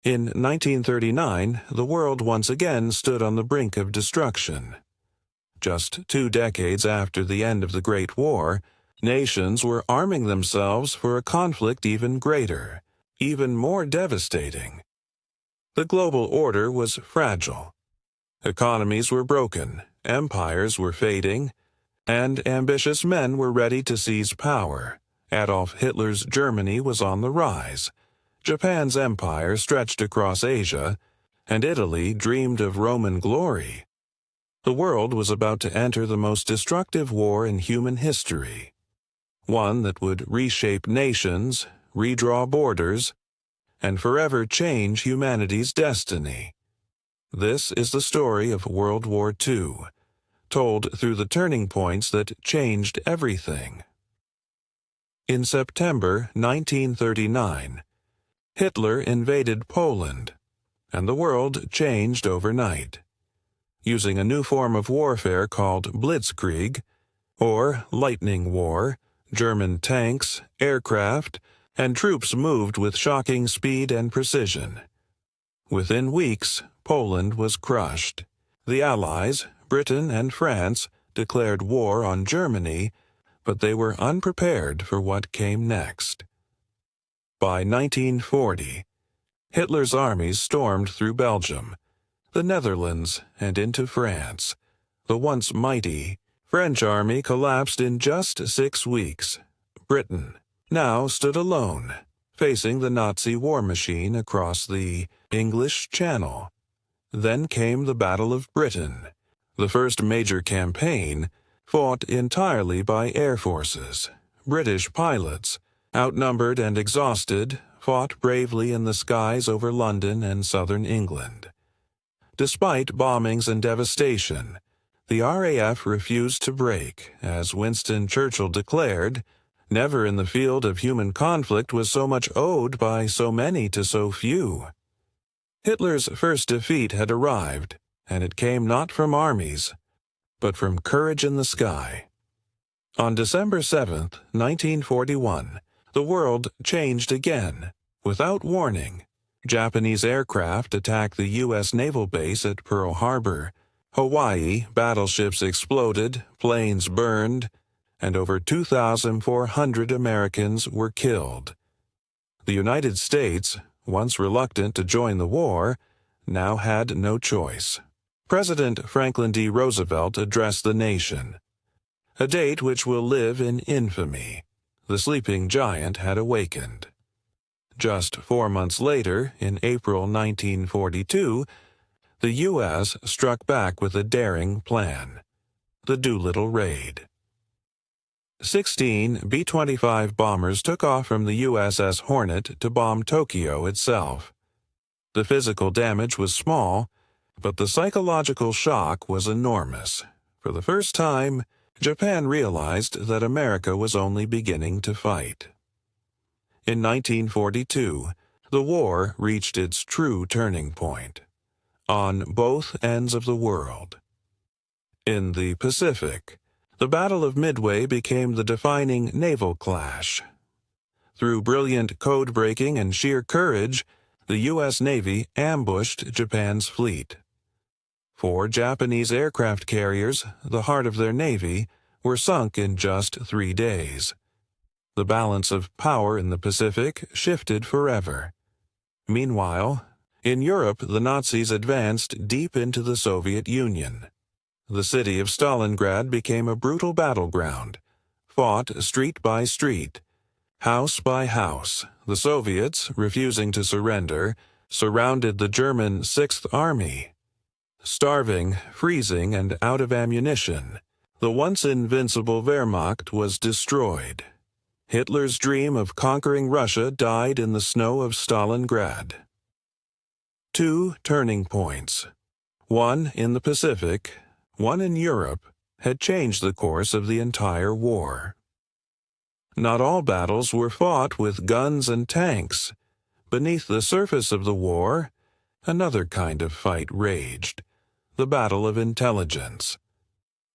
In 1939, the world once again stood on the brink of destruction. Just 2 decades after the end of the Great War, nations were arming themselves for a conflict even greater, even more devastating. The global order was fragile. Economies were broken, empires were fading, and ambitious men were ready to seize power. Adolf Hitler's Germany was on the rise. Japan's empire stretched across Asia, and Italy dreamed of Roman glory. The world was about to enter the most destructive war in human history, one that would reshape nations, redraw borders, and forever change humanity's destiny. This is the story of World War II, told through the turning points that changed everything. In September 1939, Hitler invaded Poland, and the world changed overnight. Using a new form of warfare called Blitzkrieg, or lightning war, German tanks, aircraft, and troops moved with shocking speed and precision. Within weeks, Poland was crushed. The Allies, Britain and France, declared war on Germany, but they were unprepared for what came next. By 1940, Hitler's armies stormed through Belgium, the Netherlands, and into France. The once mighty French army collapsed in just 6 weeks. Britain now stood alone, facing the Nazi war machine across the English Channel. Then came the Battle of Britain, the first major campaign fought entirely by air forces. British pilots, outnumbered and exhausted, fought bravely in the skies over London and southern England. Despite bombings and devastation, the RAF refused to break. As Winston Churchill declared, "Never in the field of human conflict was so much owed by so many to so few." Hitler's first defeat had arrived, and it came not from armies, but from courage in the sky. On December 7, 1941, the world changed again. Without warning, Japanese aircraft attacked the U.S. naval base at Pearl Harbor. Hawaii, battleships exploded, planes burned, and over 2,400 Americans were killed. The United States, once reluctant to join the war, now had no choice. President Franklin D. Roosevelt addressed the nation, a date which will live in infamy. The sleeping giant had awakened. Just 4 months later, in April 1942, the U.S. struck back with a daring plan, the Doolittle Raid. 16 B-25 bombers took off from the USS Hornet to bomb Tokyo itself. The physical damage was small, but the psychological shock was enormous. For the first time, Japan realized that America was only beginning to fight. In 1942, the war reached its true turning point, on both ends of the world. In the Pacific, the Battle of Midway became the defining naval clash. Through brilliant code-breaking and sheer courage, the U.S. Navy ambushed Japan's fleet. 4 Japanese aircraft carriers, the heart of their navy, were sunk in just 3 days. The balance of power in the Pacific shifted forever. Meanwhile, in Europe, the Nazis advanced deep into the Soviet Union. The city of Stalingrad became a brutal battleground, fought street by street, house by house. The Soviets, refusing to surrender, surrounded the German Sixth Army. Starving, freezing, and out of ammunition, the once invincible Wehrmacht was destroyed. Hitler's dream of conquering Russia died in the snow of Stalingrad. 2 turning points, one in the Pacific, one in Europe, had changed the course of the entire war. Not all battles were fought with guns and tanks. Beneath the surface of the war, another kind of fight raged, the battle of intelligence.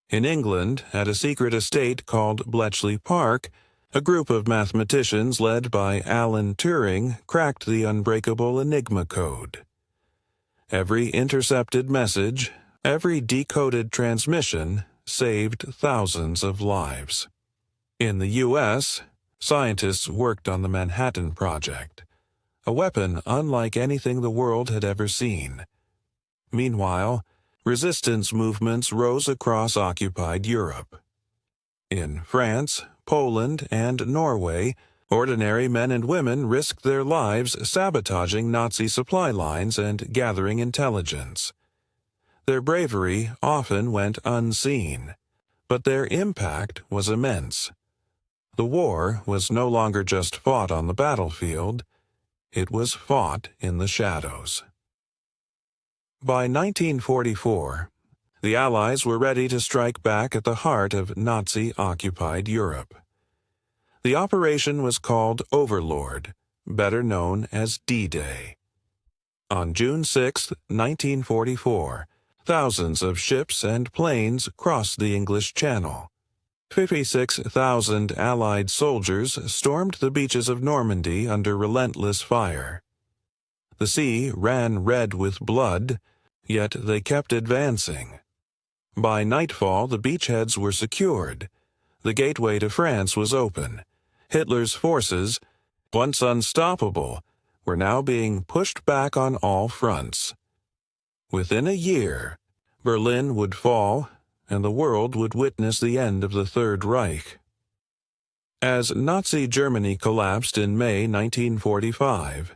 In England, at a secret estate called Bletchley Park, A group of mathematicians led by Alan Turing cracked the unbreakable Enigma code. Every intercepted message, every decoded transmission saved thousands of lives. In the U.S., scientists worked on the Manhattan Project, a weapon unlike anything the world had ever seen. Meanwhile, resistance movements rose across occupied Europe. In France, Poland, and Norway, ordinary men and women risked their lives sabotaging Nazi supply lines and gathering intelligence. Their bravery often went unseen, but their impact was immense. The war was no longer just fought on the battlefield, it was fought in the shadows. By 1944, the Allies were ready to strike back at the heart of Nazi-occupied Europe. The operation was called Overlord, better known as D-Day. On June 6, 1944, thousands of ships and planes crossed the English Channel. 56,000 Allied soldiers stormed the beaches of Normandy under relentless fire. The sea ran red with blood, yet they kept advancing. By nightfall, the beachheads were secured. The gateway to France was open. Hitler's forces, once unstoppable, were now being pushed back on all fronts. Within a year, Berlin would fall, and the world would witness the end of the Third Reich. As Nazi Germany collapsed in May 1945,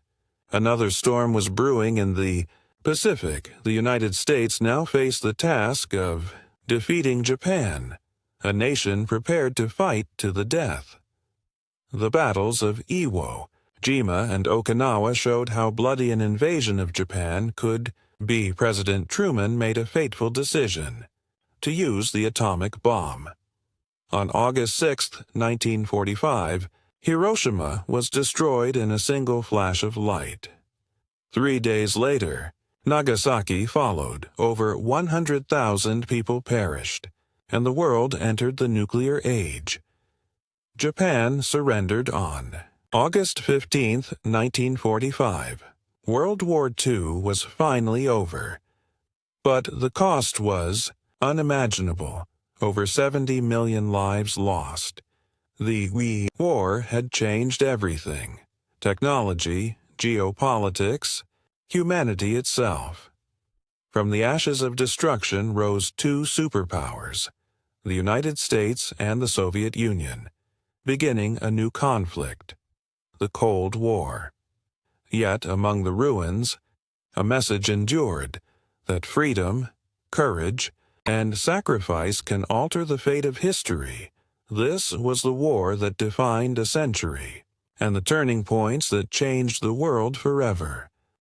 another storm was brewing in the Pacific. The United States now faced the task of defeating Japan, a nation prepared to fight to the death. The battles of Iwo Jima and Okinawa showed how bloody an invasion of Japan could be. President Truman made a fateful decision to use the atomic bomb. On August 6, 1945, Hiroshima was destroyed in a single flash of light. 3 days later, Nagasaki followed. Over 100,000 people perished, and the world entered the nuclear age. Japan surrendered on August 15, 1945. World War II was finally over. But the cost was unimaginable. Over 70 million lives lost. The WWII war had changed everything: technology, geopolitics, humanity itself. From the ashes of destruction rose two superpowers, the United States and the Soviet Union, beginning a new conflict, the Cold War. Yet among the ruins, a message endured that freedom, courage, and sacrifice can alter the fate of history. This was the war that defined a century, and the turning points that changed the world forever.